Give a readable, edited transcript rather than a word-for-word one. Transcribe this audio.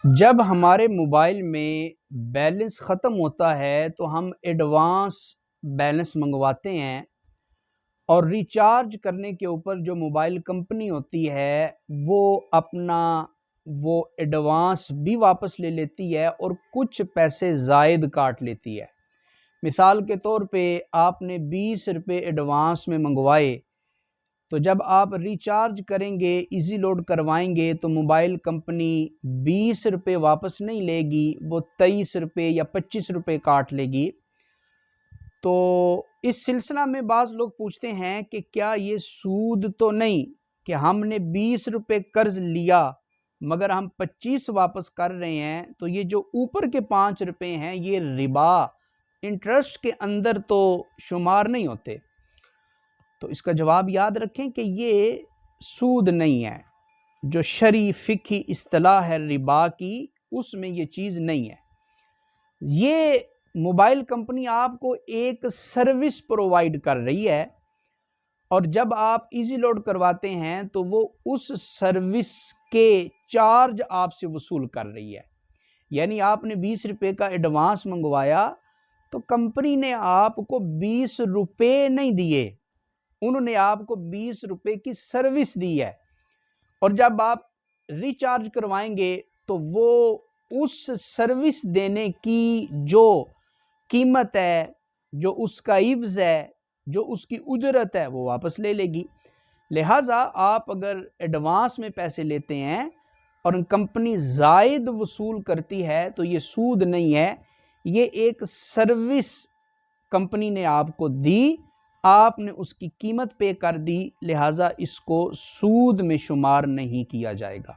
جب ہمارے موبائل میں بیلنس ختم ہوتا ہے تو ہم ایڈوانس بیلنس منگواتے ہیں، اور ریچارج کرنے کے اوپر جو موبائل کمپنی ہوتی ہے وہ اپنا ایڈوانس بھی واپس لے لیتی ہے اور کچھ پیسے زائد کاٹ لیتی ہے۔ مثال کے طور پہ آپ نے 20 روپے ایڈوانس میں منگوائے، تو جب آپ ریچارج کریں گے، ایزی لوڈ کروائیں گے، تو موبائل کمپنی 20 روپے واپس نہیں لے گی، وہ 23 روپے یا 25 روپے کاٹ لے گی۔ تو اس سلسلہ میں بعض لوگ پوچھتے ہیں کہ کیا یہ سود تو نہیں کہ ہم نے 20 روپے قرض لیا مگر ہم 25 واپس کر رہے ہیں، تو یہ جو اوپر کے 5 روپے ہیں یہ ربا انٹرسٹ کے اندر تو شمار نہیں ہوتے؟ تو اس کا جواب یاد رکھیں کہ یہ سود نہیں ہے، جو شرعی فقہی اصطلاح ہے ربا کی، اس میں یہ چیز نہیں ہے۔ یہ موبائل کمپنی آپ کو ایک سروس پرووائیڈ کر رہی ہے، اور جب آپ ایزی لوڈ کرواتے ہیں تو وہ اس سروس کے چارج آپ سے وصول کر رہی ہے۔ یعنی آپ نے 20 روپے کا ایڈوانس منگوایا تو کمپنی نے آپ کو 20 روپے نہیں دیے، انہوں نے آپ کو 20 روپے کی سروس دی ہے، اور جب آپ ریچارج کروائیں گے تو وہ اس سروس دینے کی جو قیمت ہے، جو اس کا عوض ہے، جو اس کی اجرت ہے، وہ واپس لے لے گی۔ لہٰذا آپ اگر ایڈوانس میں پیسے لیتے ہیں اور کمپنی زائد وصول کرتی ہے تو یہ سود نہیں ہے، یہ ایک سروس کمپنی نے آپ کو دی، آپ نے اس کی قیمت پے کر دی، لہٰذا اس کو سود میں شمار نہیں کیا جائے گا۔